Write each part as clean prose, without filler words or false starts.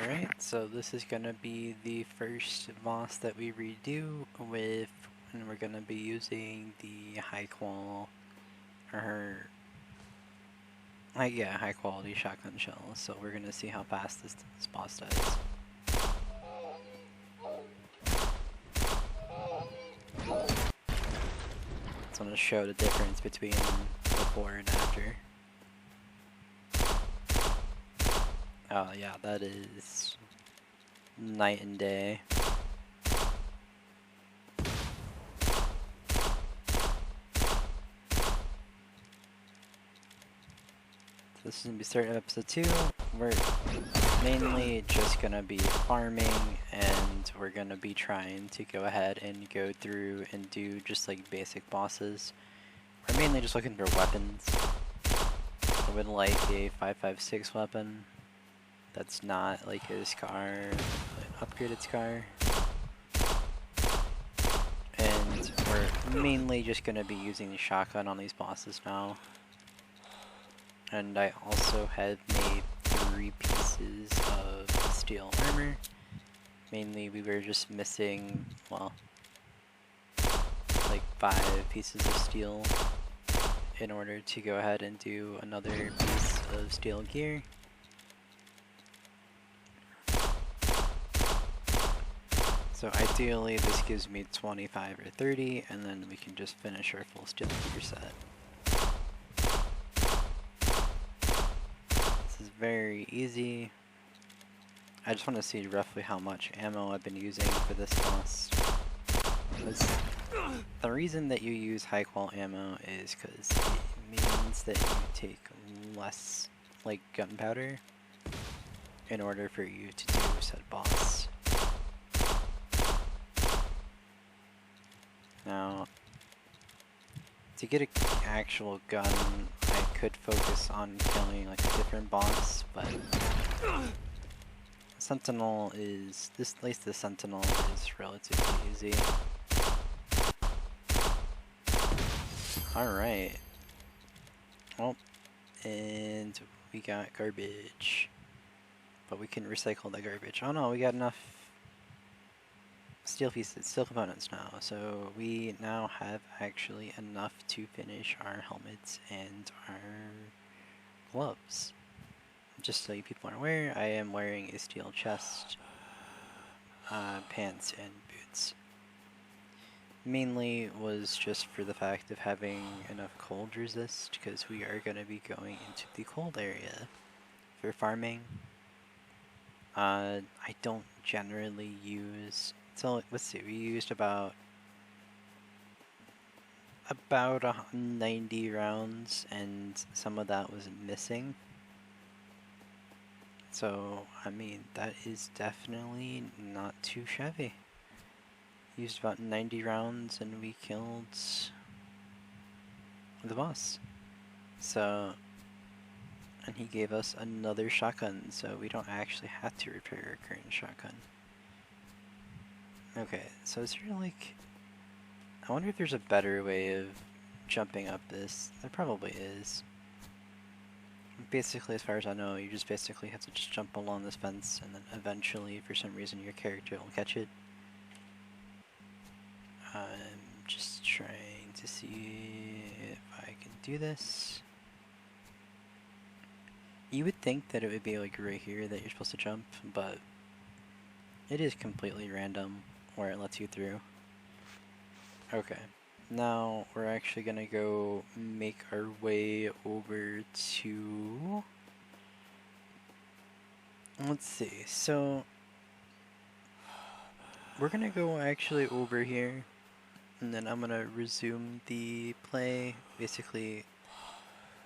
Alright, so this is gonna be the first boss that we redo with, and we're gonna be using the high quality shotgun shells. So we're gonna see how fast this boss does. Just want to show the difference between before and after. Oh yeah, that is night and day. So this is going to be starting episode 2. We're mainly just going to be farming, and we're going to be trying to go ahead and go through and do just like basic bosses. We're mainly just looking for weapons. I would like a 5.56 weapon that's not like a Scar, an upgraded Scar. And we're mainly just going to be using the shotgun on these bosses now. And I also had made 3 pieces of steel armor. Mainly we were just missing, well, like 5 pieces of steel in order to go ahead and do another piece of steel gear. So ideally this gives me 25 or 30, and then we can just finish our full steel gear set. This is very easy. I just want to see roughly how much ammo I've been using for this boss. The reason that you use high quality ammo is because it means that you take less like gunpowder in order for you to do said boss. Now, to get an actual gun, I could focus on killing like a different boss, but Sentinel is, at least the Sentinel is relatively easy. Alright. Well, and we got garbage. But we can recycle the garbage. Oh no, we got enough steel pieces, steel components now. So we now have actually enough to finish our helmets and our gloves. Just so you people are aware, I am wearing a steel chest, pants, and boots. Mainly was just for the fact of having enough cold resist, because we are going to be going into the cold area for farming. I don't generally use, so let's see, we used about 90 rounds, and some of that was missing. So, I mean, that is definitely not too shabby. Used about 90 rounds and we killed the boss. So, and he gave us another shotgun, so we don't actually have to repair our current shotgun. Okay, so is there like, I wonder if there's a better way of jumping up this. There probably is. Basically, as far as I know, you just basically have to just jump along this fence, and then eventually, for some reason, your character will catch it. I'm just trying to see if I can do this. You would think that it would be like right here that you're supposed to jump, but it is completely random where it lets you through. Okay. Now, we're actually gonna go make our way over to... Let's see, so... We're gonna go actually over here, and then I'm gonna resume the play, basically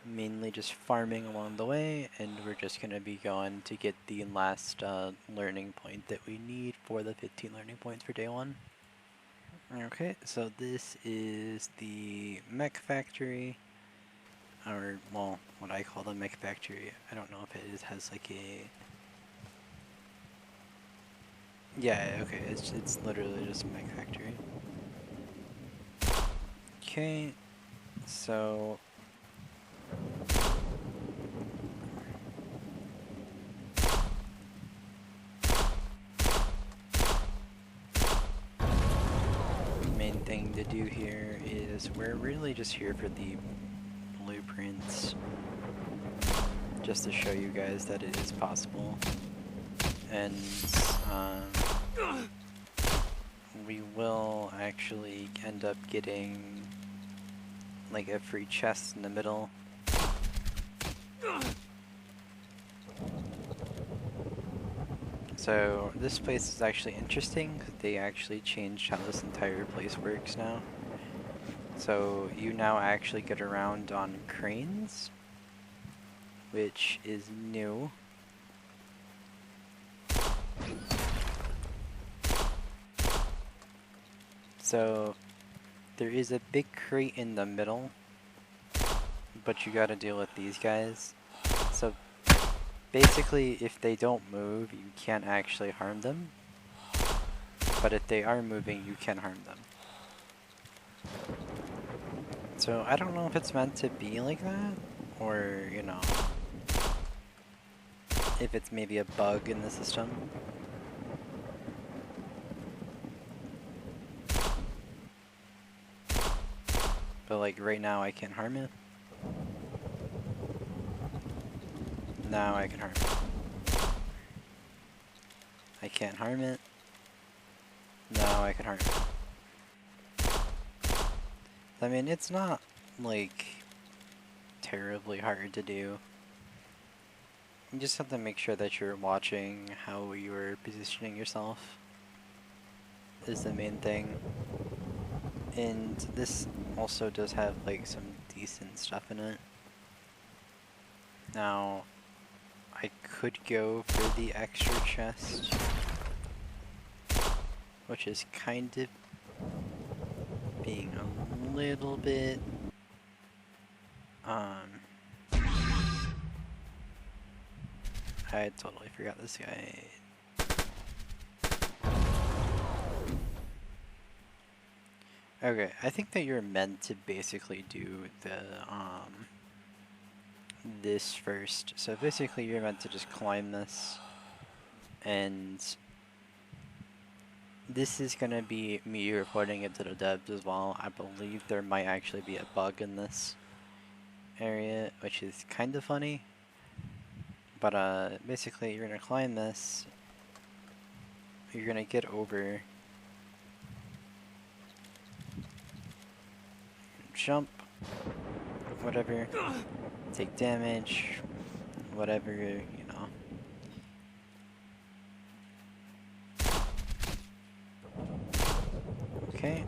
mainly just farming along the way, and we're just gonna be going to get the last learning point that we need for the 15 learning points for day 1. Okay, so this is the mech factory, or, well, what I call the mech factory. I don't know if it has like a... Yeah, okay, it's literally just a mech factory. Okay, so... to do here is we're really just here for the blueprints, just to show you guys that it is possible. And we will actually end up getting like a free chest in the middle. So this place is actually interesting. They actually changed how this entire place works now. So you now actually get around on cranes, which is new. So there is a big crate in the middle, but you gotta deal with these guys. So basically, if they don't move, you can't actually harm them. But if they are moving, you can harm them. So I don't know if it's meant to be like that, or, you know, if it's maybe a bug in the system. But like right now I can't harm it. Now I can harm it. I can't harm it. Now I can harm it. I mean, it's not like terribly hard to do. You just have to make sure that you're watching how you're positioning yourself is the main thing. And this also does have like some decent stuff in it. Now, I could go for the extra chest, which is kind of being a little bit I totally forgot this guy. Okay, I think that you're meant to basically do the this first. So basically you're meant to just climb this, and this is gonna be me reporting it to the devs as well. I believe there might actually be a bug in this area, which is kind of funny. But basically you're gonna climb this, you're gonna get over, jump, whatever, take damage, whatever, you know. Okay.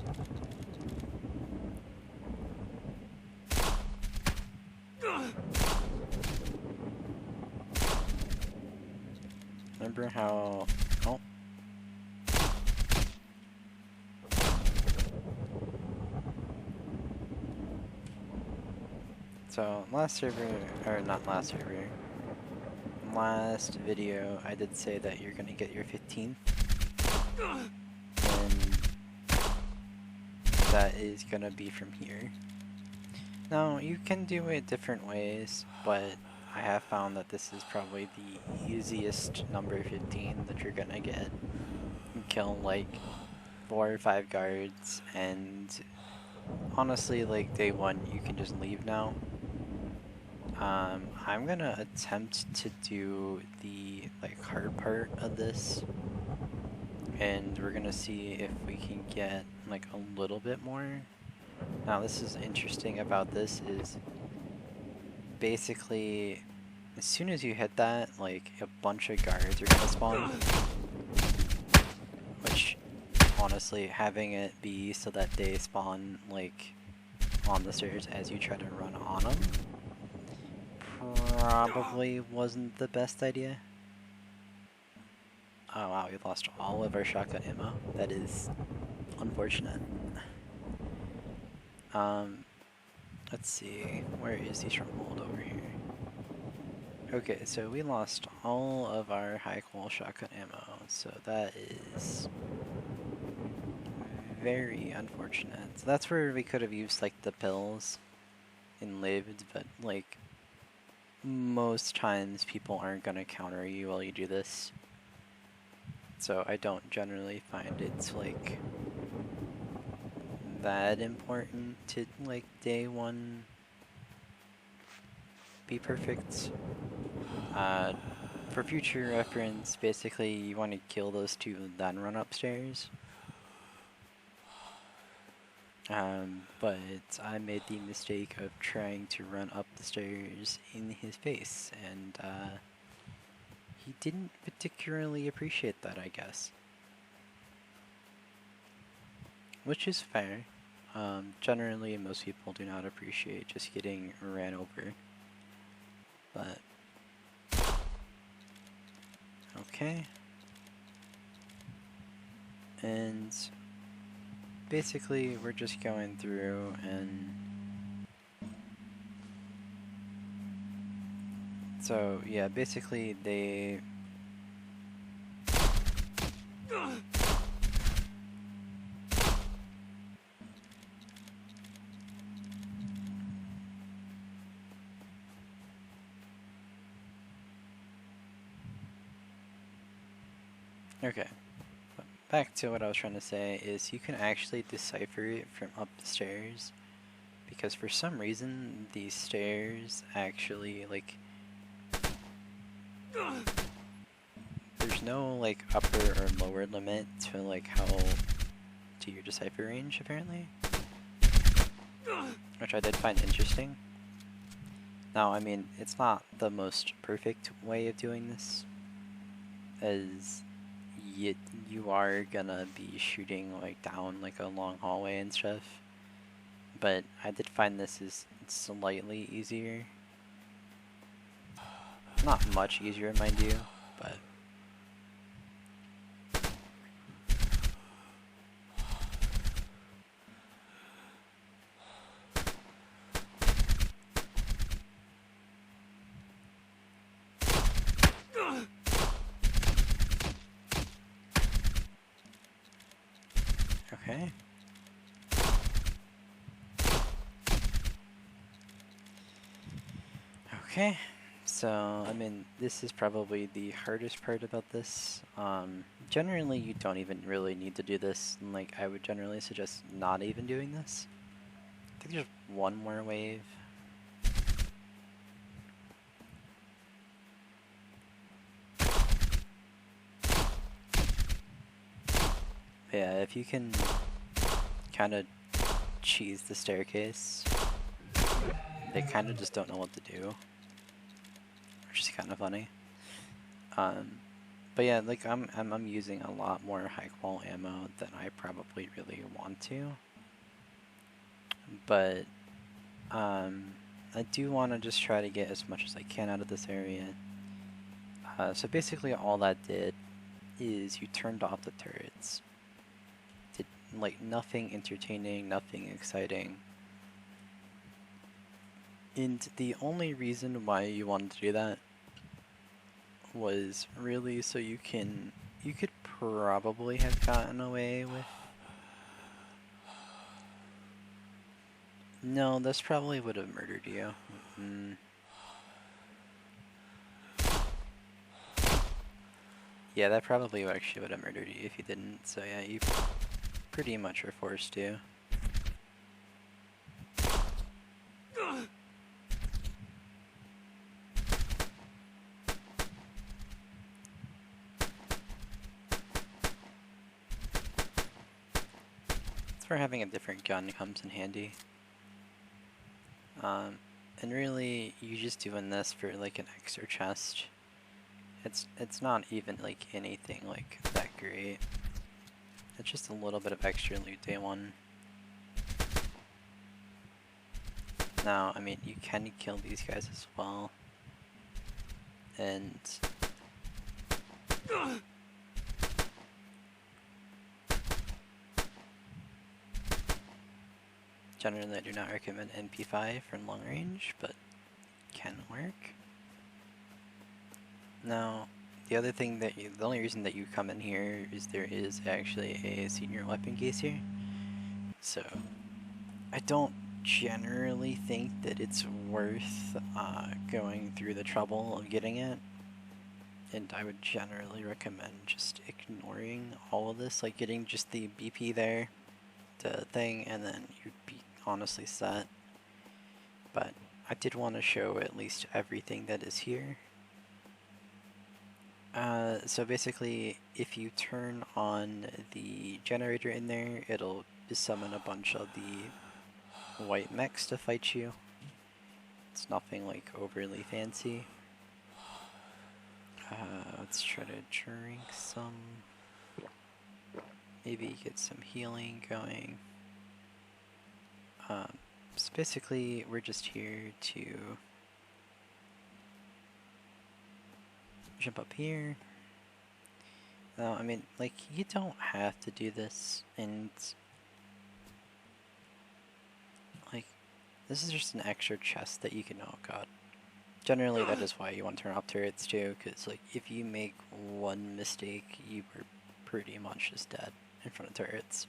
Remember how... Oh. So, last server, or not last server, last video, I did say that you're gonna get your 15th. And that is gonna be from here. Now, you can do it different ways, but I have found that this is probably the easiest number 15 that you're gonna get. You kill like 4 or 5 guards, and honestly, like day 1, you can just leave now. I'm gonna attempt to do the like hard part of this, and we're gonna see if we can get like a little bit more. Now, this is interesting about this is basically as soon as you hit that, like a bunch of guards are gonna spawn, which honestly having it be so that they spawn like on the stairs as you try to run on them probably wasn't the best idea. Oh wow, we lost all of our shotgun ammo. That is unfortunate. Let's see, where is the stronghold over here? Okay, so we lost all of our high qual shotgun ammo, so that is very unfortunate. So that's where we could have used like the pills and lived, but like most times people aren't gonna counter you while you do this. So I don't generally find it's like that important to like day one be perfect. For future reference, basically you want to kill those two, then run upstairs. But I made the mistake of trying to run up the stairs in his face, and he didn't particularly appreciate that, I guess. Which is fair. Generally, most people do not appreciate just getting ran over. But okay. And basically, we're just going through and so yeah, basically they okay. Back to what I was trying to say is you can actually decipher it from up the stairs, because for some reason these stairs actually like there's no like upper or lower limit to like how to your decipher range apparently, which I did find interesting. Now I mean it's not the most perfect way of doing this, as you are gonna be shooting like down like a long hallway and stuff, but I did find this is slightly easier. Not much easier, mind you, but okay. Okay, so I mean this is probably the hardest part about this. Generally you don't even really need to do this, and like I would generally suggest not even doing this. I think there's one more wave. Yeah, if you can kind of cheese the staircase, they kind of just don't know what to do, which is kind of funny. But yeah, like I'm using a lot more high qual ammo than I probably really want to. But I do want to just try to get as much as I can out of this area. So basically all that did is you turned off the turrets. Did like nothing entertaining, nothing exciting. And the only reason why you wanted to do that was really so you could probably have gotten away with. No, this probably would have murdered you. Yeah, that probably actually would have murdered you if you didn't, so yeah, you pretty much are forced to. That's where having a different gun comes in handy. And really, you just doing this for like an extra chest. It's not even like anything like that great. It's just a little bit of extra loot day one. Now, I mean, you can kill these guys as well. And generally I do not recommend MP5 for long range, but can work. Now, the other thing that the only reason that you come in here is there is actually a senior weapon case here. So, I don't generally think that it's worth going through the trouble of getting it. And I would generally recommend just ignoring all of this, like getting just the BP there the thing, and then you'd be honestly set. But I did want to show at least everything that is here. So basically, if you turn on the generator in there, it'll summon a bunch of the white mechs to fight you. It's nothing like overly fancy. Let's try to drink some. Maybe get some healing going. So basically, we're just here to jump up here. Now, I mean, like, you don't have to do this, and like, this is just an extra chest that you can, oh god. Generally, that is why you want to turn off turrets too, because like, if you make one mistake, you are pretty much just dead in front of turrets.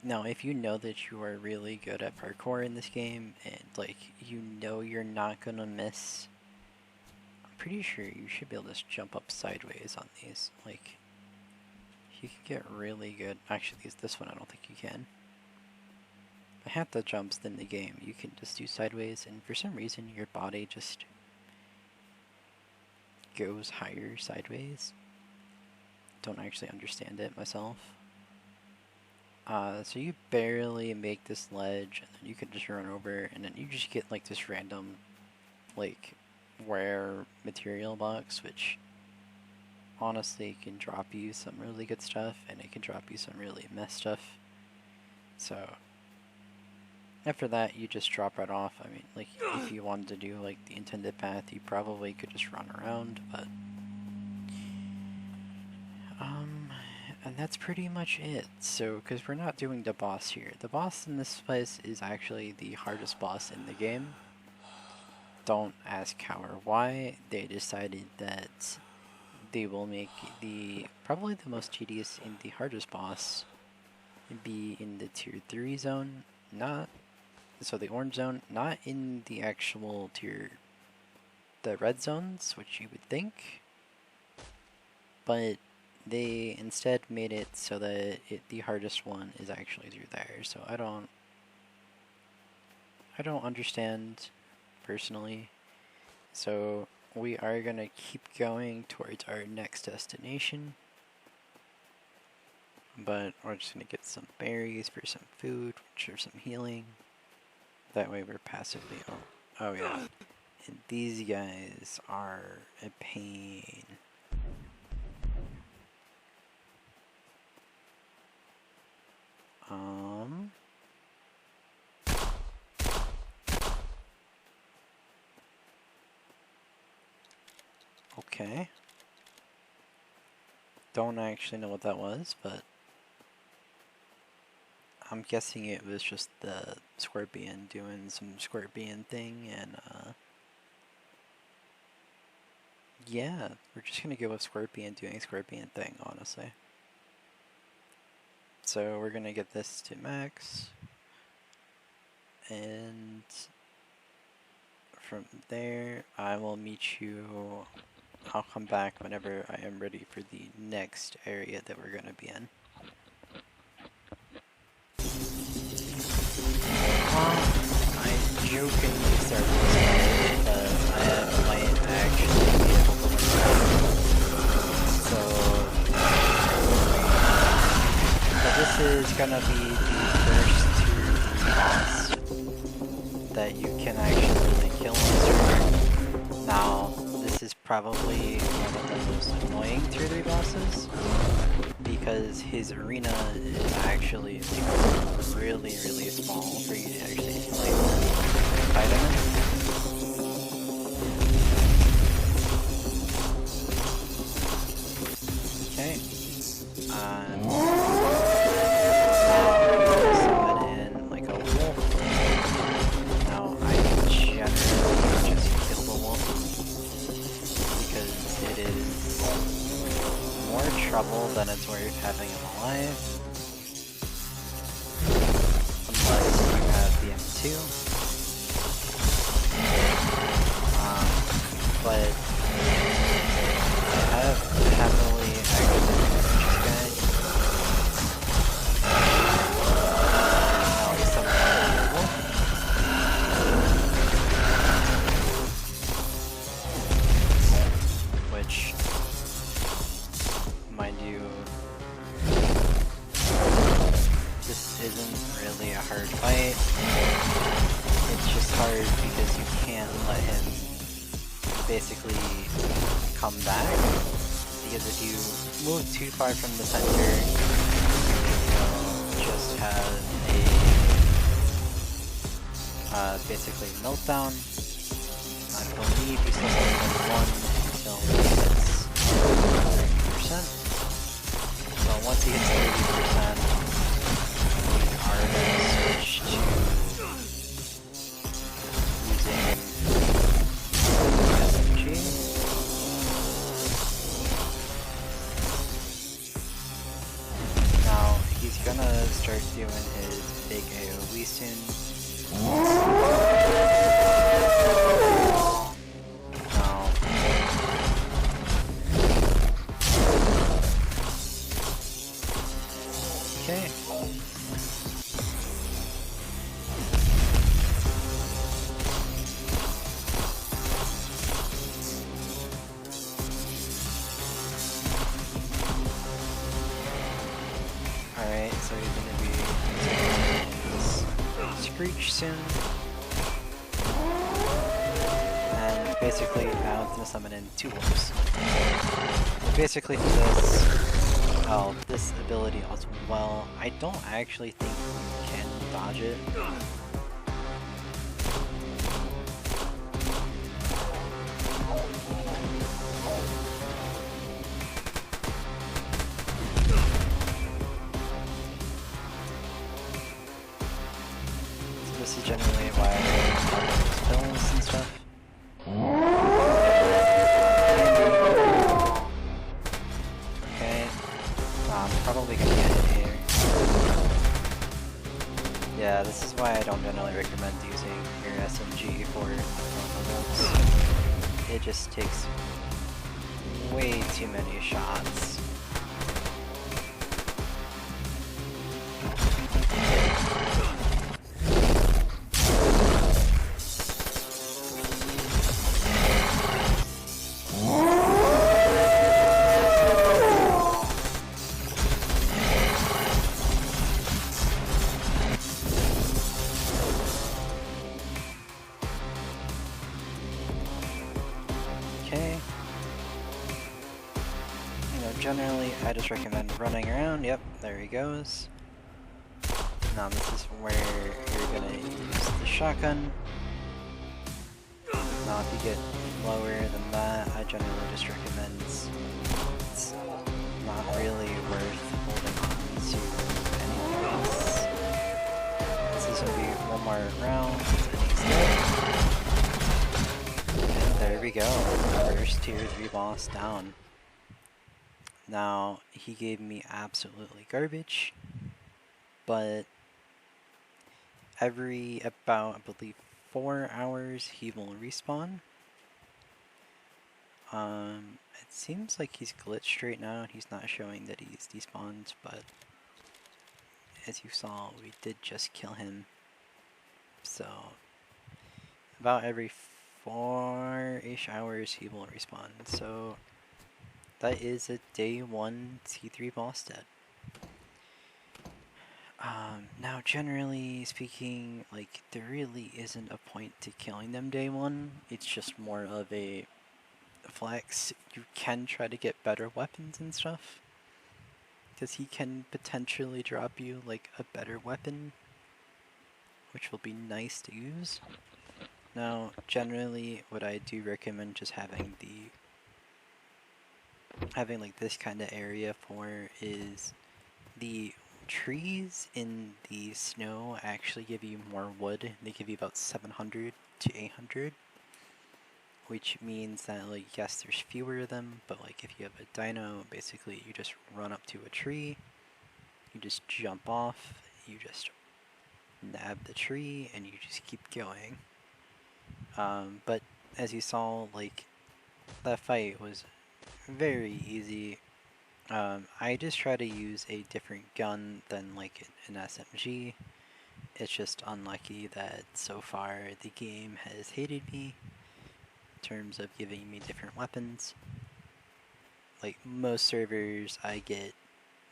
Now, if you know that you are really good at parkour in this game, and like, you know you're not gonna miss, I'm pretty sure you should be able to just jump up sideways on these. Like, you can get really good. Actually, this one I don't think you can. But half the jumps in the game, you can just do sideways, and for some reason, your body just goes higher sideways. Don't actually understand it myself. So you barely make this ledge, and then you can just run over, and then you just get like this random, like, rare material box, which honestly can drop you some really good stuff, and it can drop you some really mess stuff. So after that, you just drop right off. I mean, like, if you wanted to do like the intended path, you probably could just run around, but and that's pretty much it. So, because we're not doing the boss here. The boss in this place is actually the hardest boss in the game. Don't ask how or why. They decided that they will make probably the most tedious and the hardest boss be in the tier 3 zone. So the orange zone, not in the actual the red zones, which you would think. But they instead made it so that the hardest one is actually through there. So I don't understand personally. So we are gonna keep going towards our next destination, but we're just gonna get some berries for some food, for some healing. That way we're passively, oh yeah, and these guys are a pain. Okay. Don't actually know what that was, but I'm guessing it was just the scorpion doing some scorpion thing, and yeah, we're just gonna go with scorpion doing scorpion thing, honestly. So we're gonna get this to max, and from there I will meet you. I'll come back whenever I am ready for the next area that we're gonna be in. I jokingly started this because I might actually be able to win that. So this is gonna be the first boss that you can actually kill in this room. Now, this is probably one of the most annoying tier 3 bosses, because his arena is actually like really small for you to actually like fight him in. Okay. Now summon in like a wolf. Now I generally just kill the wolf because it is more trouble than it's worth having him alive. Unless you have the M2. But I have heavily actually used this guy. basically come back, because if you move too far from the center, you'll just have a basically meltdown. I believe you still have one until it's 30%. So once he hits 30%, we are going to switch to using SMG. Now he's gonna start doing his big AoE soon. Now, okay. Alright, so he's gonna be using Screech soon. And basically now it's gonna summon in 2 wolves. So basically for this, oh, this ability as well, I don't actually think you can dodge it. This is generally why I use films and stuff. Okay. I'm probably gonna get it here. Yeah, this is why I don't generally recommend using your SMG for wolves. It just takes way too many shots. Okay. You know, generally I just recommend running around. Yep, there he goes. Now this is where you're gonna use the shotgun. Now if you get lower than that, I generally just recommend it's not really worth holding on to anything else. This is gonna be one more round, and he's dead. And there we go, first tier 3 boss down. Now, he gave me absolutely garbage, but every about, I believe, 4 hours he will respawn. It seems like he's glitched right now. He's not showing that he's despawned, but as you saw, we did just kill him. So, about every 4-ish hours he will respawn. So, that is a day 1 T3 boss dead. Now generally speaking, like, there really isn't a point to killing them day 1. It's just more of a flex. You can try to get better weapons and stuff, because he can potentially drop you, like, a better weapon, which will be nice to use. Now, generally, what I do recommend just having like this kind of area for is the trees in the snow actually give you more wood. They give you about 700 to 800, which means that, like, yes, there's fewer of them, but like if you have a dino, basically you just run up to a tree, you just jump off, you just nab the tree, and you just keep going. But as you saw, like, that fight was very easy. I just try to use a different gun than, like, an SMG. It's just unlucky that so far the game has hated me in terms of giving me different weapons. Like, most servers I get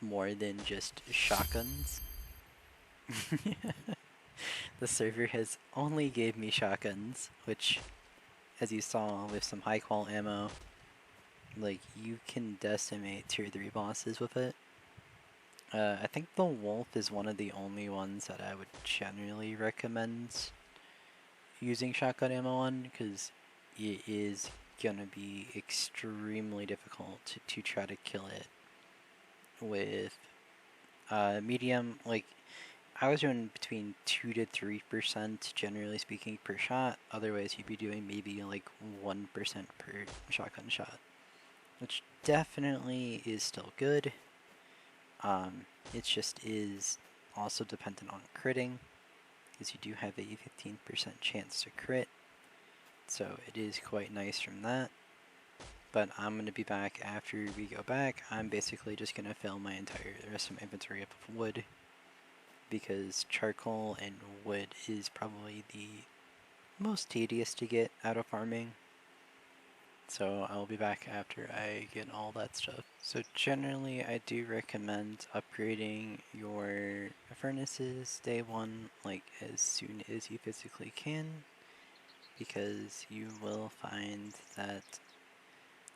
more than just shotguns. The server has only gave me shotguns, which as you saw with some high qual ammo, like you can decimate tier 3 bosses with it. I think the wolf is one of the only ones that I would generally recommend using shotgun ammo on, because it is gonna be extremely difficult to try to kill it with medium. Like, I was doing between 2 to 3% generally speaking per shot. Otherwise, you'd be doing maybe like 1% per shotgun shot, which definitely is still good. It just is also dependent on critting, because you do have a 15% chance to crit, so it is quite nice from that. But I'm going to be back after we go back. I'm basically just going to fill the rest of my inventory up with wood, because charcoal and wood is probably the most tedious to get out of farming. So I'll be back after I get all that stuff. So generally I do recommend upgrading your furnaces day one, like as soon as you physically can, because you will find that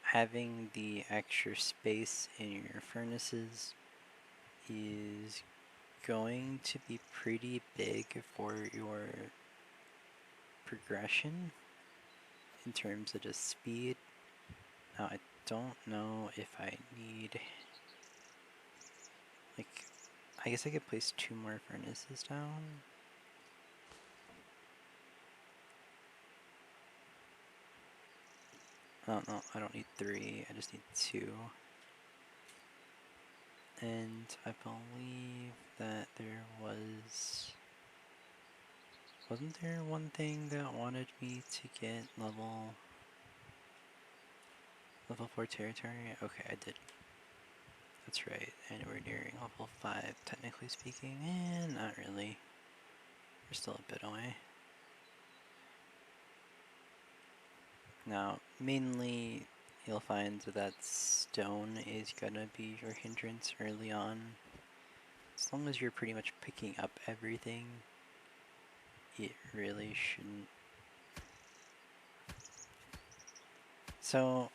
having the extra space in your furnaces is going to be pretty big for your progression in terms of just speed. Now, I don't know if I need, like, I guess I could place 2 more furnaces down. Oh no, I don't need 3, I just need 2. And I believe that there wasn't there one thing that wanted me to get level 4 territory? Okay, I did. That's right, and we're nearing level 5, technically speaking, and not really. We're still a bit away. Now, mainly, you'll find that stone is gonna be your hindrance early on. As long as you're pretty much picking up everything, it really shouldn't. So,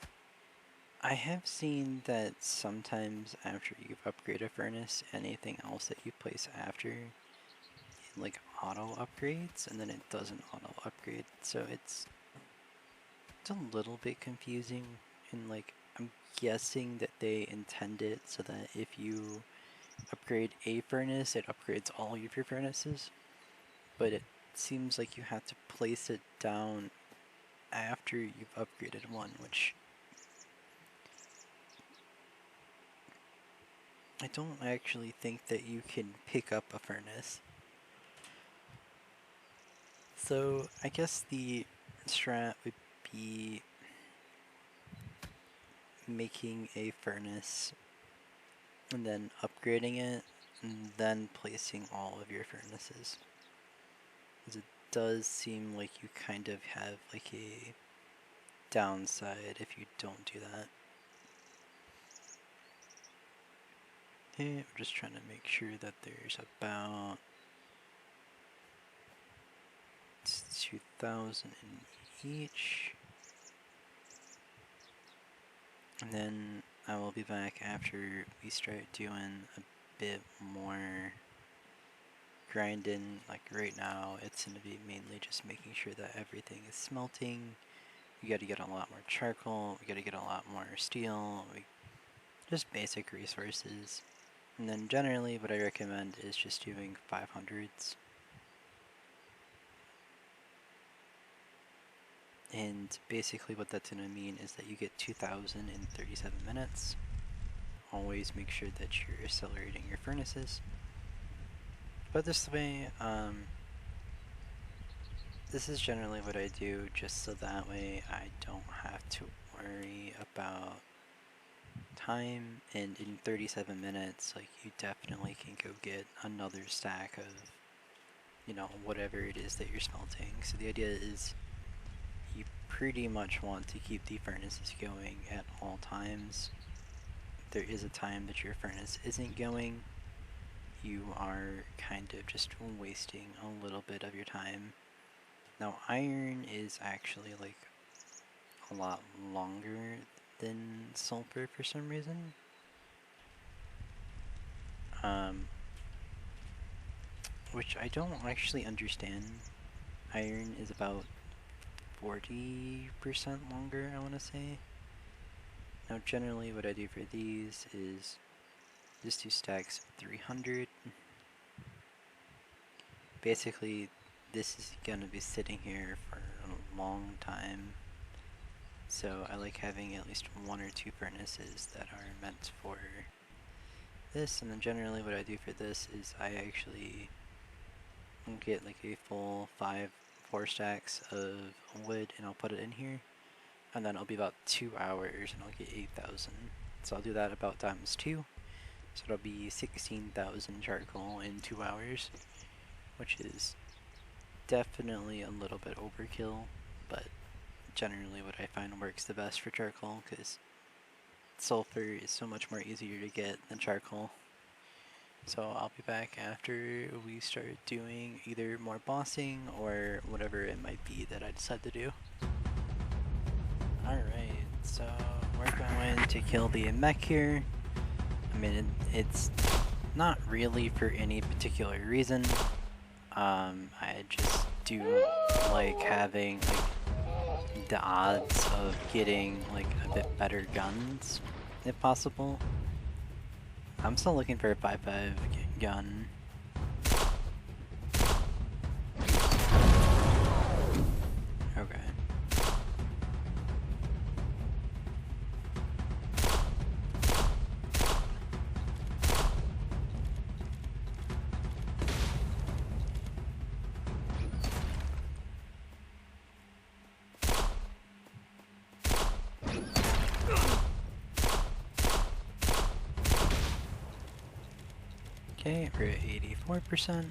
I have seen that sometimes after you've upgraded a furnace, anything else that you place after, it like auto upgrades, and then it doesn't auto upgrade. So it's a little bit confusing, and like I'm guessing that they intend it so that if you upgrade a furnace, it upgrades all of your furnaces, but it seems like you have to place it down after you've upgraded one, which I don't actually think that you can pick up a furnace. So I guess the strat would be making a furnace and then upgrading it and then placing all of your furnaces. Because it does seem like you kind of have like a downside if you don't do that. Okay, we're just trying to make sure that there's about 2,000 in each. And then I will be back after we start doing a bit more grinding. Like right now, it's going to be mainly just making sure that everything is smelting. We got to get a lot more charcoal, we got to get a lot more steel, just basic resources. And then generally what I recommend is just doing 500s. And basically what that's going to mean is that you get 2,000 in 37 minutes. Always make sure that you're accelerating your furnaces. But this way, this is generally what I do, just so that way I don't have to worry about time, and in 37 minutes, like, you definitely can go get another stack of, you know, whatever it is that you're smelting. So the idea is you pretty much want to keep the furnaces going at all times. If there is a time that your furnace isn't going, you are kind of just wasting a little bit of your time. Now, iron is actually like a lot longer than sulfur for some reason. Which I don't actually understand. Iron is about 40% longer, I want to say. Now generally what I do for these is just do stacks of 300. Basically this is going to be sitting here for a long time. So I like having at least 1 or 2 furnaces that are meant for this, and then generally what I do for this is I actually get like a full 4 stacks of wood and I'll put it in here, and then it'll be about 2 hours and I'll get 8,000. So I'll do that about times 2, so it'll be 16,000 charcoal in 2 hours, which is definitely a little bit overkill, but generally what I find works the best for charcoal, because sulfur is so much more easier to get than charcoal. So I'll be back after we start doing either more bossing or whatever it might be that I decide to do. Alright, so we're going to kill the mech here. I mean, it's not really for any particular reason. I just do like having like the odds of getting like a bit better guns, if possible. I'm still looking for a 5.5 gun. Okay. Okay, we're at 84%.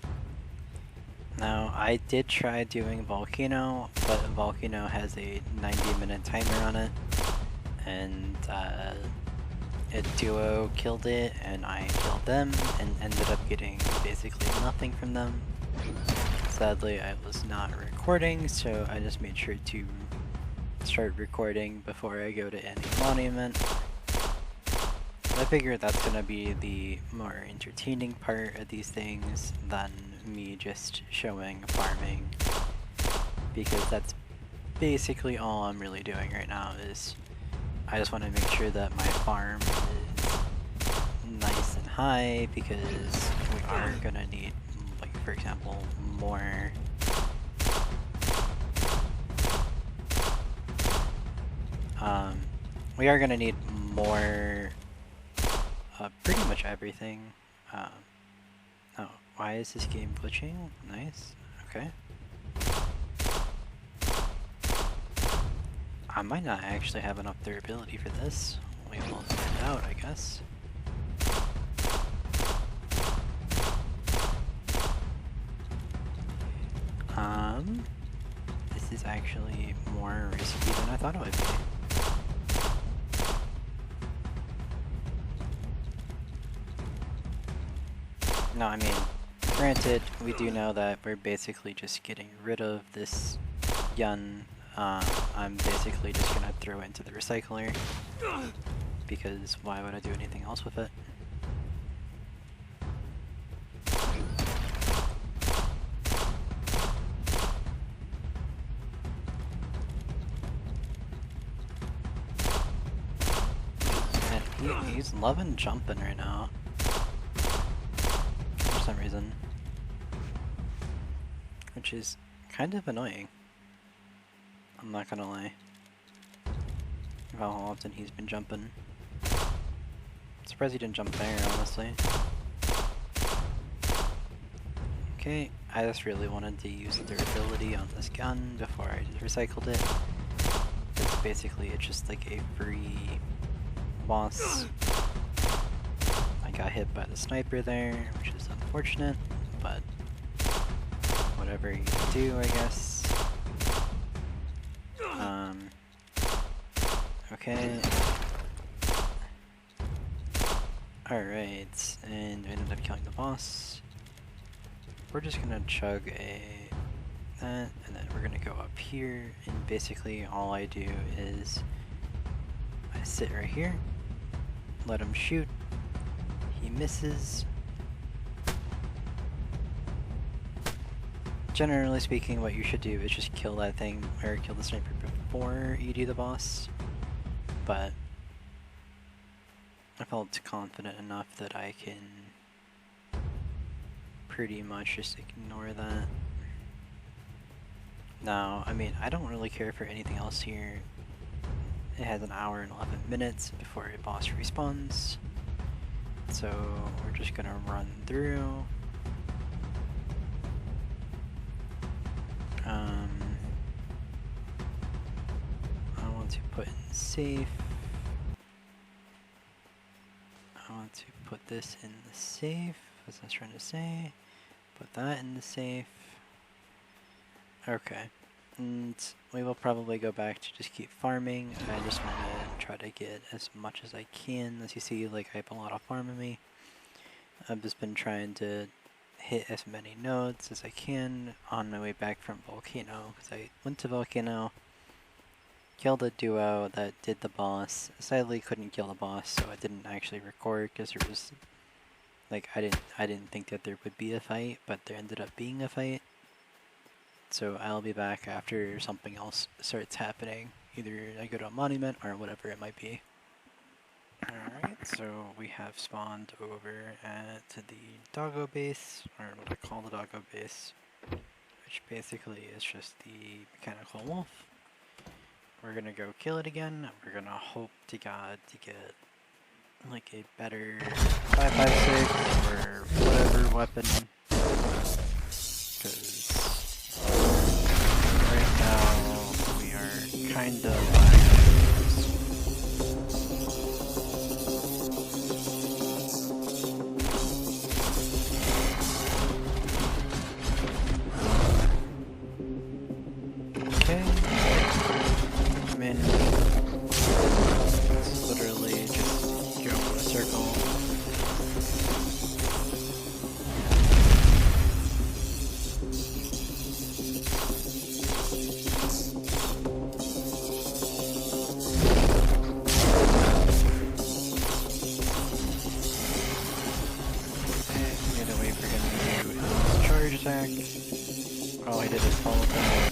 Now, I did try doing Volcano, but Volcano has a 90-minute timer on it, and a duo killed it, and I killed them, and ended up getting basically nothing from them. Sadly, I was not recording, so I just made sure to start recording before I go to any monument. I figure that's gonna be the more entertaining part of these things than me just showing farming, because that's basically all I'm really doing right now. Is I just want to make sure that my farm is nice and high, because we are gonna need, like for example, more we are gonna need more pretty much everything. Oh, why is this game glitching? Nice. Okay. I might not actually have enough durability for this. We will find out, I guess. This is actually more risky than I thought it would be. No, I mean, granted, we do know that we're basically just getting rid of this gun. I'm basically just gonna throw it into the recycler, because why would I do anything else with it? And he's loving jumping right now. For some reason. Which is kind of annoying. I'm not gonna lie. How often he's been jumping. Surprised he didn't jump there, honestly. Okay, I just really wanted to use the durability on this gun before I just recycled it. It's basically, it's just like a free boss. I got hit by the sniper there, which is unfortunate, but whatever you can do, I guess. Okay. Alright, and we ended up killing the boss. We're just gonna chug a that, and then we're gonna go up here, and basically all I do is I sit right here, let him shoot, he misses. Generally speaking, what you should do is just kill that thing, or kill the sniper before you do the boss, but I felt confident enough that I can pretty much just ignore that. Now, I mean, I don't really care for anything else here. It has an hour and 11 minutes before a boss respawns, so we're just gonna run through. I want to put in safe. I want to put this in the safe, as I was trying to say. Put that in the safe. Okay. And we will probably go back to just keep farming. I just want to try to get as much as I can. As you see, like, I have a lot of farm in me. I've just been trying to hit as many nodes as I can on my way back from Volcano, because I went to Volcano, killed a duo that did the boss. Sadly couldn't kill the boss, so I didn't actually record because there was, like, I didn't think that there would be a fight, but there ended up being a fight. So I'll be back after something else starts happening. Either I go to a monument or whatever it might be. Alright, so we have spawned over at the doggo base, or what I call the doggo base, which basically is just the mechanical wolf. We're gonna go kill it again. We're gonna hope to God to get like a better 5.56 or whatever weapon, because right now we are kind of attack. All I did is follow that.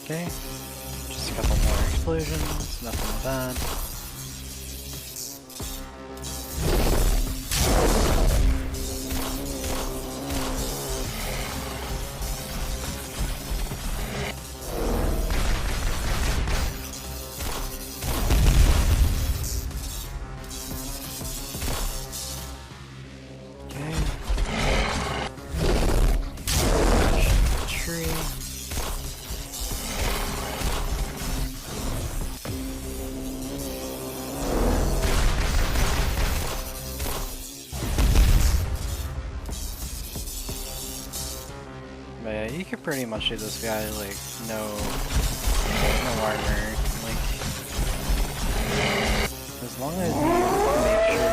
Okay, just a couple more explosions, nothing bad. But yeah, you could pretty much do this guy like no no armor. Like, as long as you make sure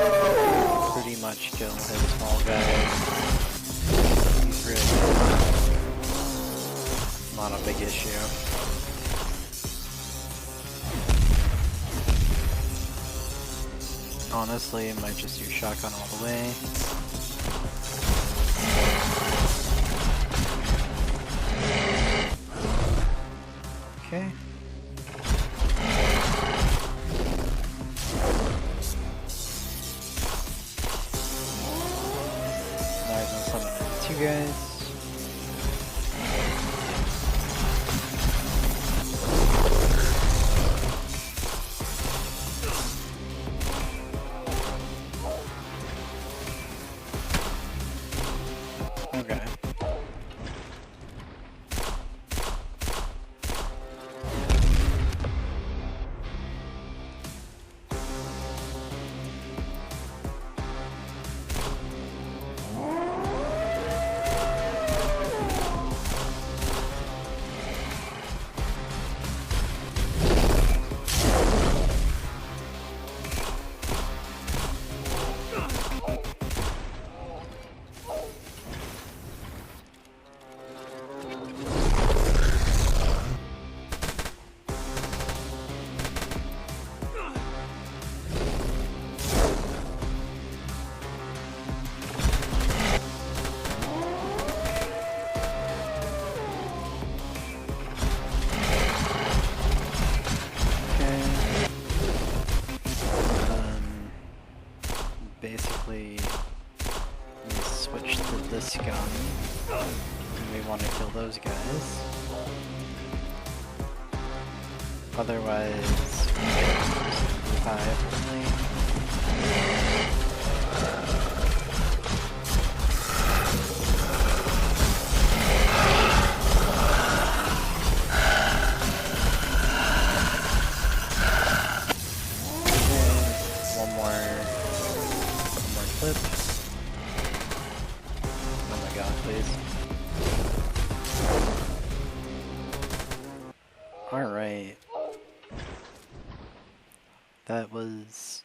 to pretty much kill his small guys, he's really not a big issue. Honestly, I might just use shotgun all the way. Okay. Now I'm gonna summon two guys. Okay. Basically, we switch to this gun, and we want to kill those guys. Otherwise, we can revive only. Clip. Oh my god, please. Alright. That was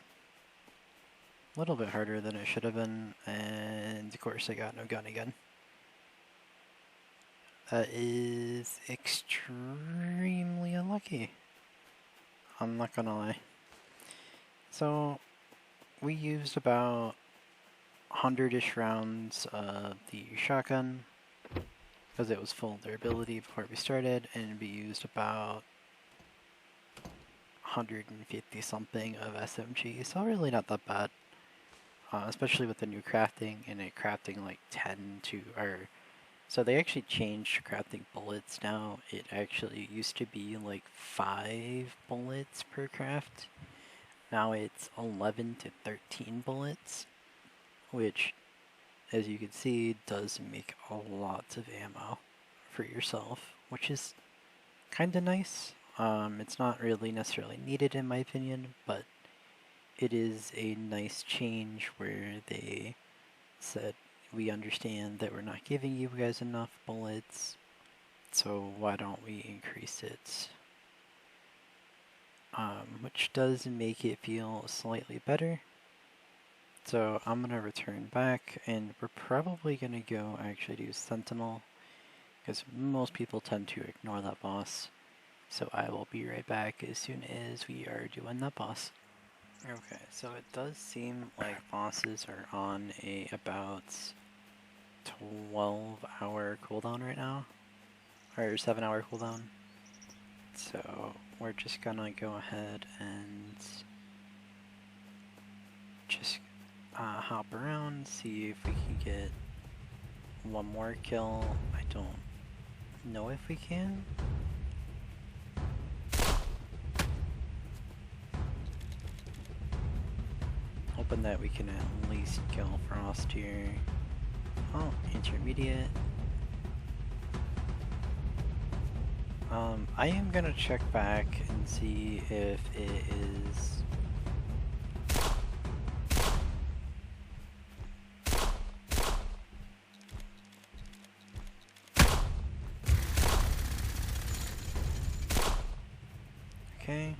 a little bit harder than it should have been, and of course I got no gun again. That is extremely unlucky. I'm not gonna lie. So, we used about 100-ish rounds of the shotgun because it was full durability before we started, and we used about 150 something of SMG, so really not that bad, especially with the new crafting and it crafting like 10 to, or so they actually changed crafting bullets now. It actually used to be like 5 bullets per craft. Now it's 11 to 13 bullets, which, as you can see, does make a lot of ammo for yourself, which is kind of nice. It's not really necessarily needed in my opinion, but it is a nice change where they said, we understand that we're not giving you guys enough bullets, so why don't we increase it? Which does make it feel slightly better. So I'm gonna return back, and we're probably gonna go actually do Sentinel, because most people tend to ignore that boss. So I will be right back as soon as we are doing that boss. Okay, so it does seem like bosses are on a about 12-hour cooldown right now, or 7-hour cooldown. So we're just gonna go ahead and just hop around, see if we can get one more kill. I don't know if we can. Hoping that we can at least kill Frost here. Oh, intermediate. I am gonna check back and see if it is... Okay.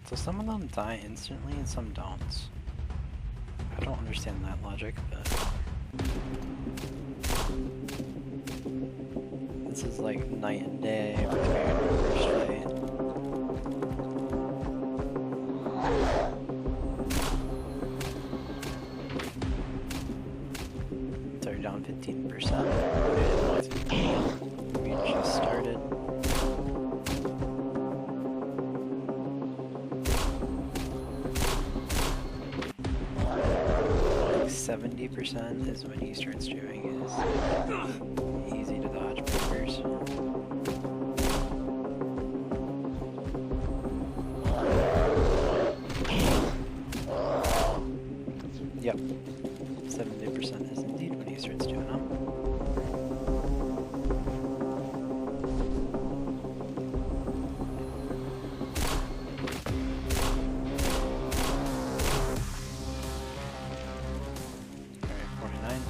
So some of them die instantly and some don't. I don't understand that logic, but this is like night and day between our first fight. So we're down 15%. We just started. 70% is when he starts doing his easy to dodge movers. Yep, 70% is indeed when he starts doing them.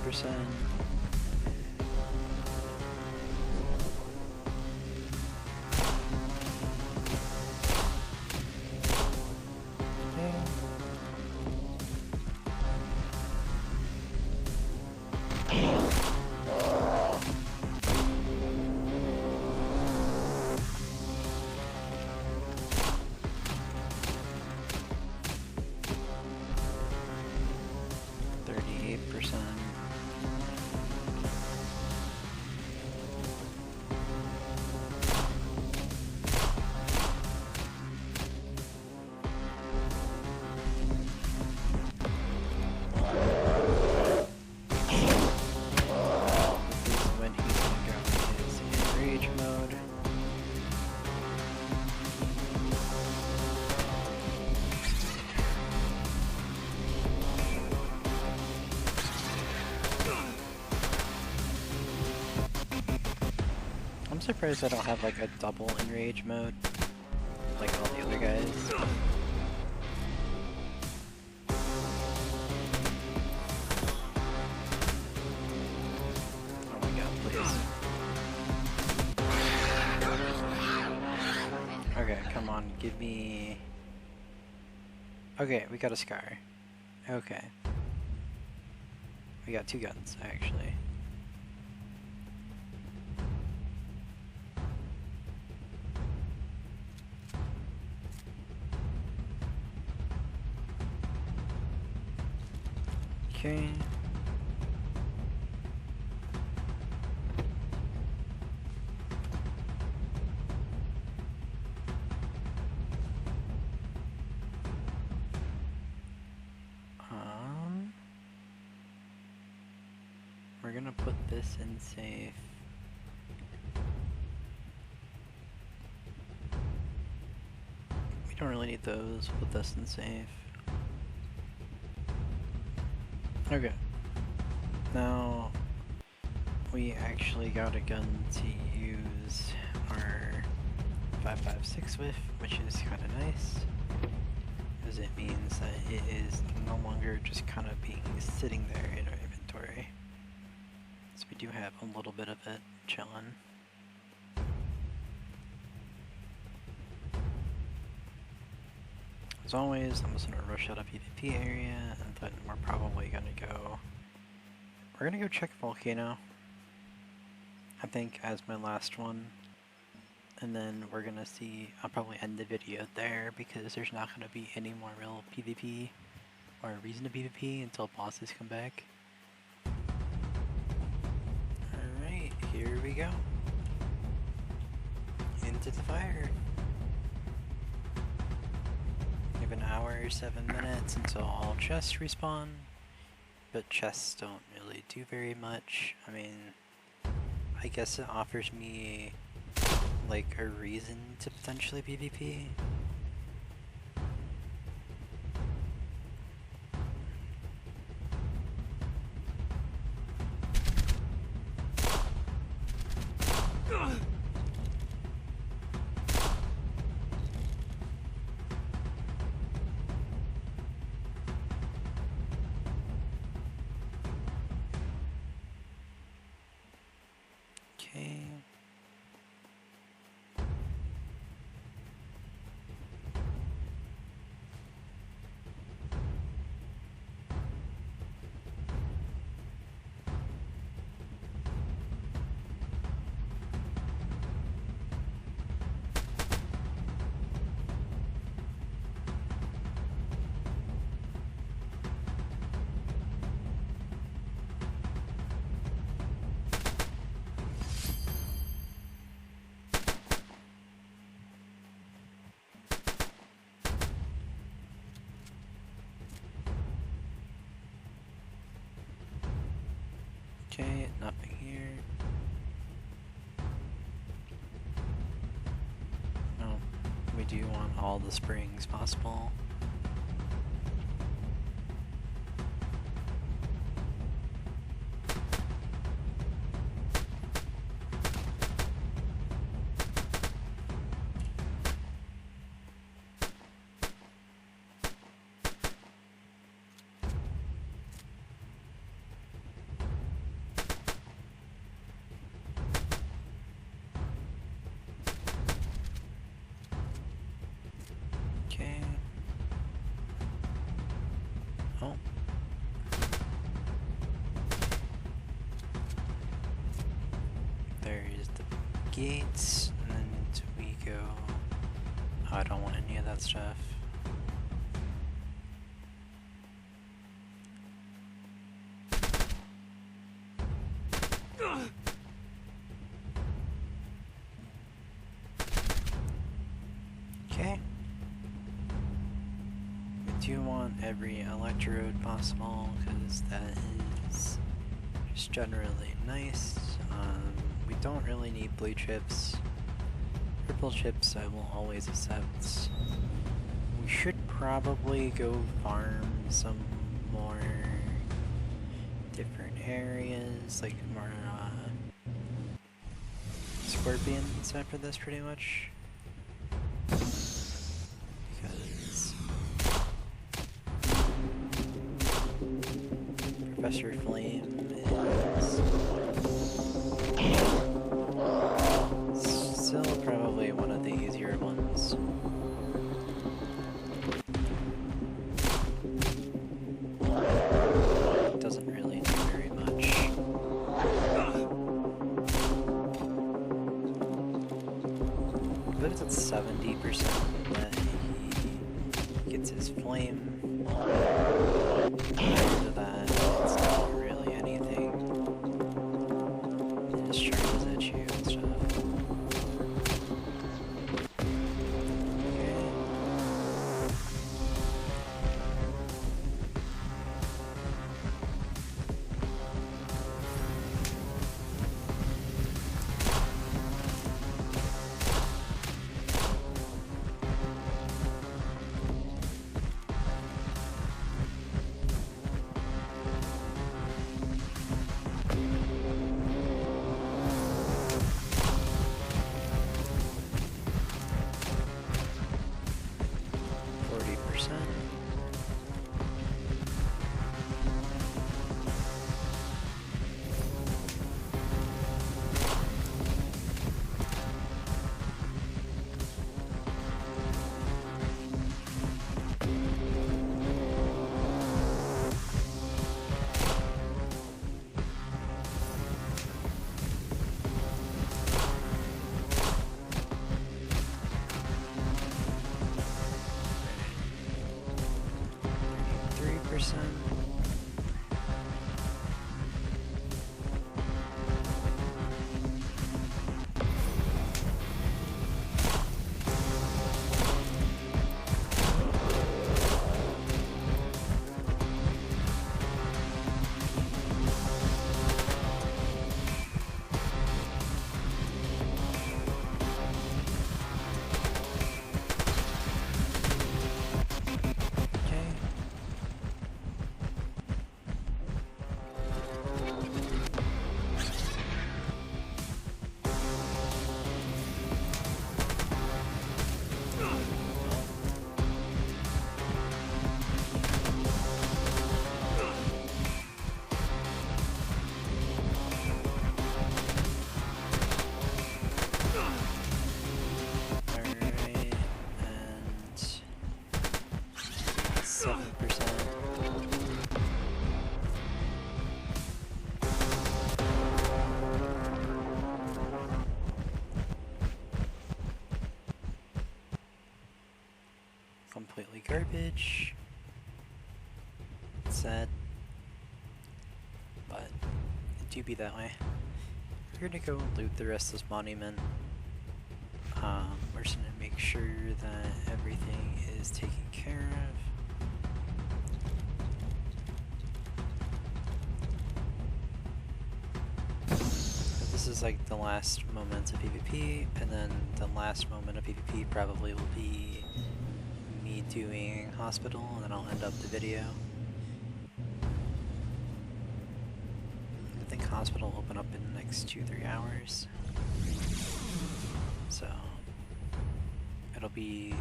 Percent. I'm surprised I don't have like a double enrage mode like all the other guys. Oh my god, please. Okay, come on, give me... Okay, we got a Scar. Okay. We got 2 guns, actually. Okay. We're gonna put this in safe. We don't really need those. Put this in safe. Okay. Now we actually got a gun to use our 5.56 with, which is kind of nice, because it means that it is no longer just kind of being sitting there in our inventory. So we do have a little bit of it chilling. As always, I'm just gonna rush out a PvP area, and then we're probably gonna go... We're gonna go check Volcano, I think, as my last one. And then we're gonna see... I'll probably end the video there, because there's not gonna be any more real PvP, or reason to PvP, until bosses come back. Alright, here we go. Into the fire. We have an hour, 7 minutes until all chests respawn, but chests don't really really do very much. I mean, I guess it offers me like a reason to potentially PvP. Okay. Okay, nothing here. Oh, we do want all the springs possible. Okay. Oh. There's the gates, and we go... Oh, I don't want any of that stuff. Okay. We do want every electrode possible, because that is just generally nice. We don't really need blue chips. Purple chips I will always accept. We should probably go farm some more different areas, like more scorpions after this pretty much. Because Professor Flame is still probably one of the easier ones. Doesn't really do very much. I believe it's at 70% that he gets his flame. After that, it's not really anything. It just charges at you and stuff. Okay. completely garbage. It's sad, but it do be that way. We're gonna go loot the rest of this monument. We're just gonna make sure that everything is taken care of. This is like the last moments of PvP, and then the last moment of PvP probably will be me doing hospital, and then I'll end up the video. I think hospital will open up in the next 2-3 hours. So it'll be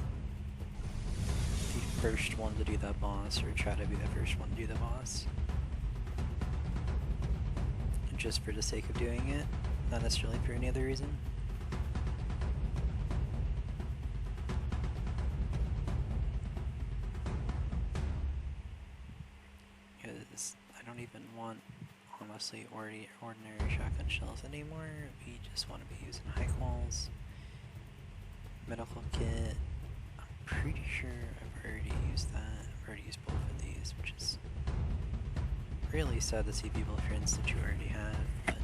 the first one to do that boss, or try to be the first one to do the boss. Just for the sake of doing it, not necessarily for any other reason. Because I don't even want, honestly, ordinary shotgun shells anymore. We just want to be using high quals. Medical kit. I'm pretty sure I've already used that. I've already used both of these, which is really sad to see people friends that you already have, but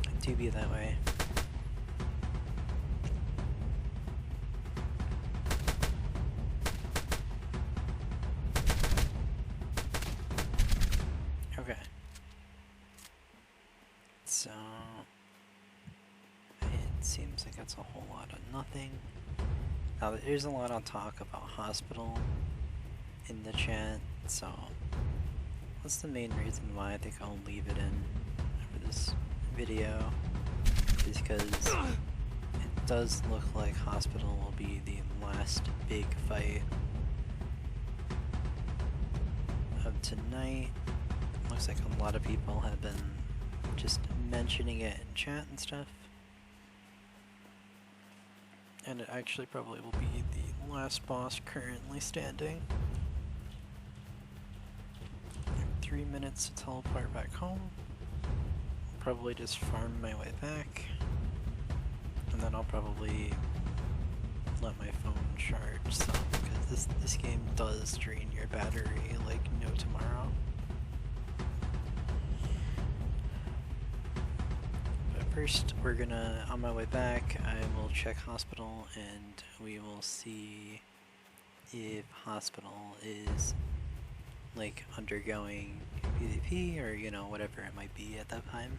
it do be that way. Okay. So it seems like that's a whole lot of nothing. Now there's a lot of talk about hospital in the chat, so that's the main reason why I think I'll leave it in for this video, is because it does look like hospital will be the last big fight of tonight. Looks like a lot of people have been just mentioning it in chat and stuff. And it actually probably will be the last boss currently standing. 3 minutes to teleport back home. I'll probably just farm my way back. And then I'll probably let my phone charge some, because this game does drain your battery like no tomorrow. But first, we're gonna, on my way back, I will check hospital and we will see if hospital is like undergoing PvP or, you know, whatever it might be at that time.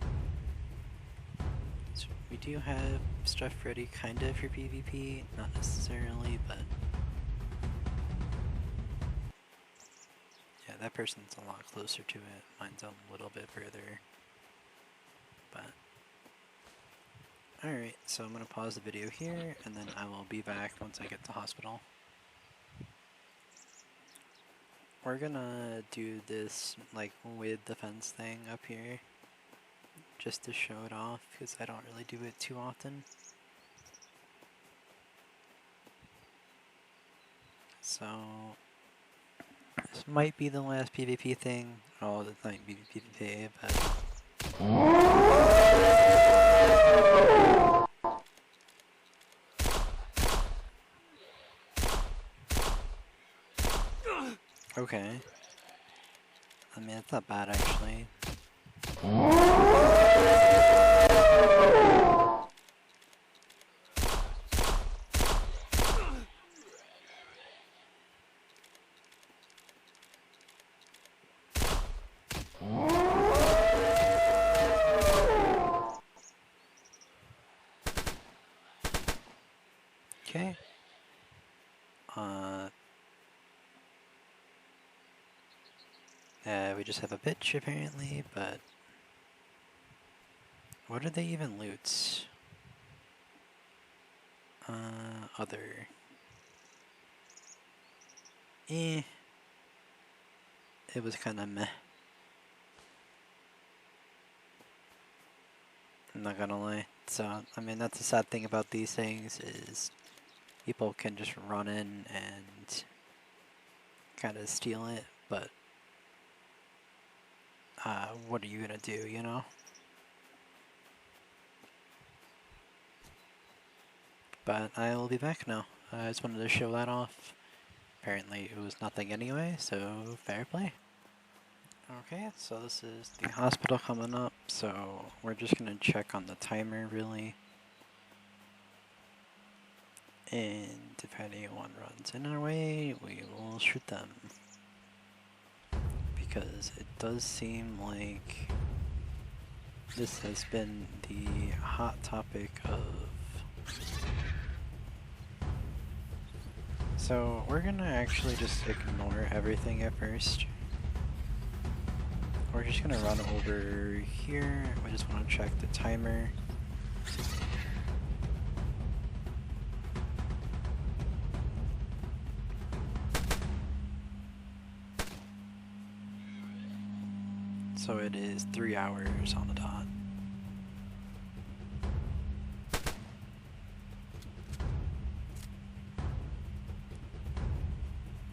So we do have stuff ready kind of for PvP, not necessarily, but yeah, that person's a lot closer to it. Mine's a little bit further, but alright, so I'm gonna pause the video here and then I will be back once I get to hospital. We're gonna do this like with the fence thing up here just to show it off, because I don't really do it too often. So this might be the last PvP thing. Oh, it might be PvP, but okay. I mean, it's not bad actually. Okay. We just have a bitch apparently, but what are they even loots? Other. It was kinda meh. I'm not gonna lie. So, I mean, that's the sad thing about these things, is people can just run in and kinda steal it, but what are you gonna do, you know? But I will be back now. I just wanted to show that off. Apparently it was nothing anyway, so fair play. Okay, so this is the hospital coming up, so we're just gonna check on the timer really. And if anyone runs in our way, we will shoot them. Because it does seem like this has been the hot topic of... So we're gonna actually just ignore everything at first. We're just gonna run over here. We just want to check the timer. So it is 3 hours on the dot.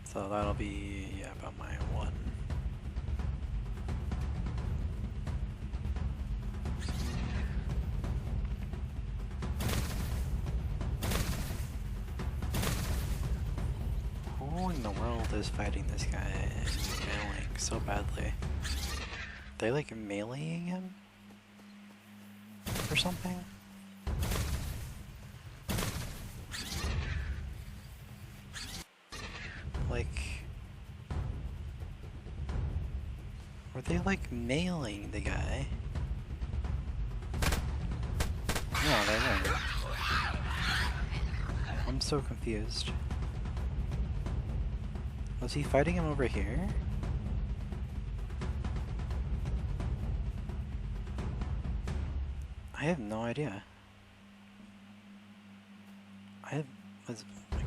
So that'll be, yeah, about my 1. Who in the world is fighting this guy and failing so badly? They like meleeing him? Or something? Like... Were they like mailing the guy? No, they weren't. I'm so confused. Was he fighting him over here? I have no idea. Was like...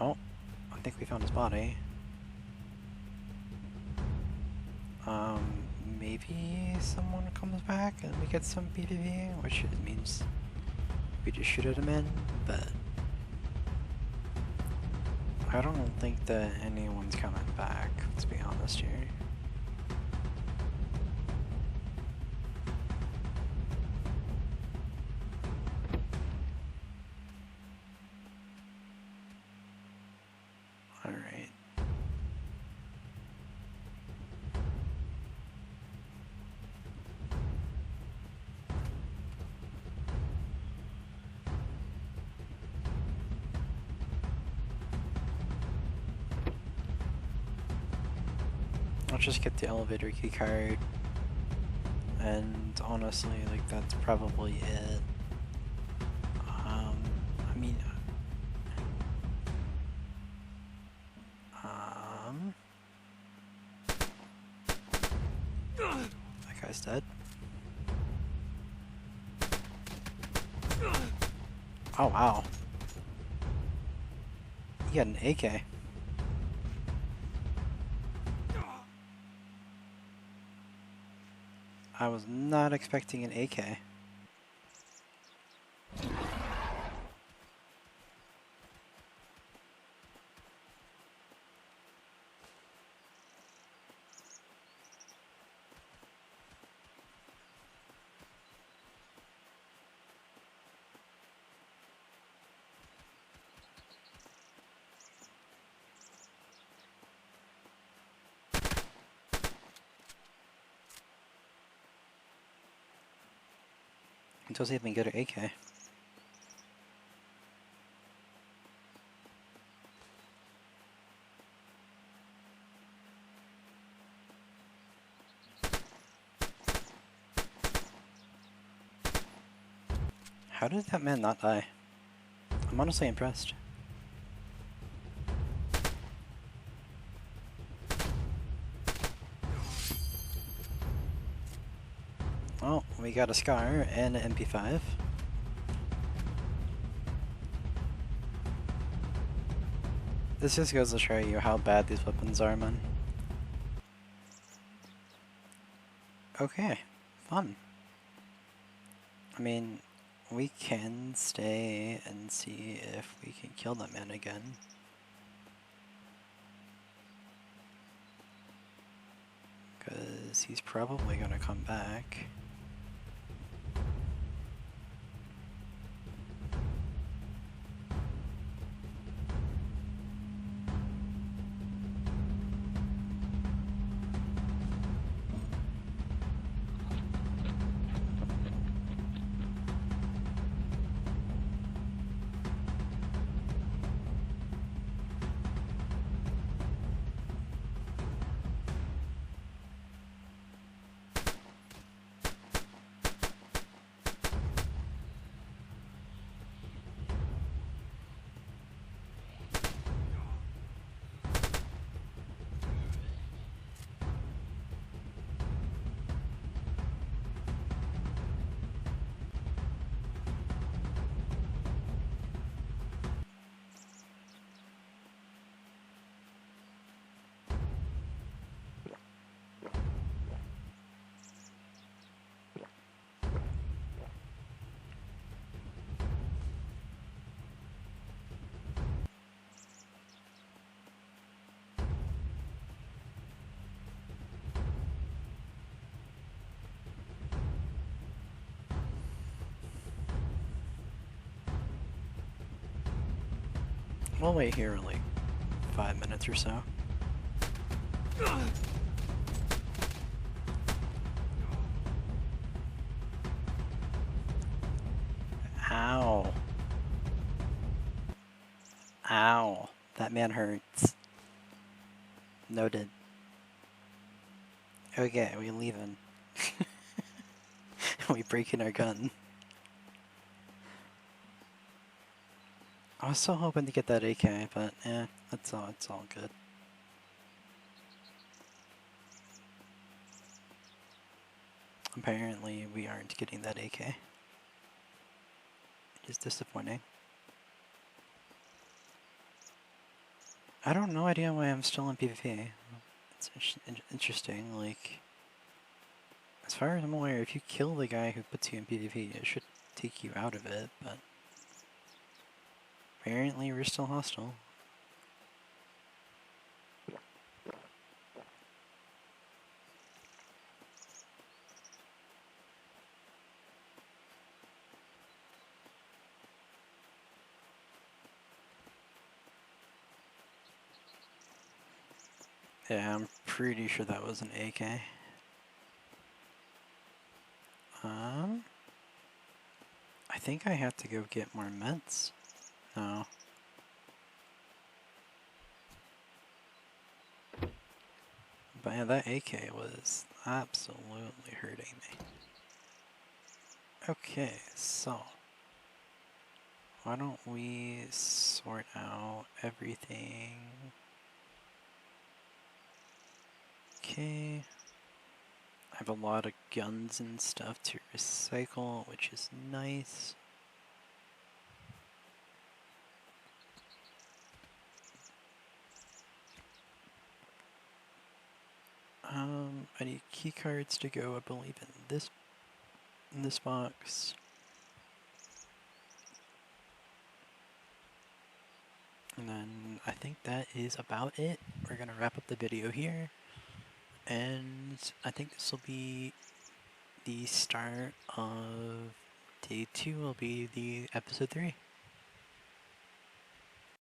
Oh, I think we found his body. Maybe someone comes back and we get some PvP, which it means we just shoot at him in, but I don't think that anyone's coming back, let's be honest here. Alright. I'll just get the elevator key card, and honestly, like, that's probably it. I mean, that guy's dead. Oh wow. He got an AK. I was not expecting an AK. It doesn't even get an AK. How did that man not die? I'm honestly impressed. Oh, we got a Scar and an MP5. This just goes to show you how bad these weapons are, man. Okay, fun. I mean, we can stay and see if we can kill that man again. Because he's probably gonna come back. We'll wait here like 5 minutes or so. Ow. Ow. That man hurts. Noted. Okay, we leaving. We breaking our gun. I was so hoping to get that AK, but it's all good. Apparently we aren't getting that AK. It is disappointing. I don't no idea why I'm still in PvP. It's interesting, like, as far as I'm aware, if you kill the guy who puts you in PvP, it should take you out of it, but apparently we're still hostile. Yeah, I'm pretty sure that was an AK. I think I have to go get more meds. No. But yeah, that AK was absolutely hurting me. Okay, so why don't we sort out everything? Okay. I have a lot of guns and stuff to recycle, which is nice. I need key cards to go, I believe, in this box. And then I think that is about it. We're gonna wrap up the video here. And I think this will be the start of day 2, will be the episode 3.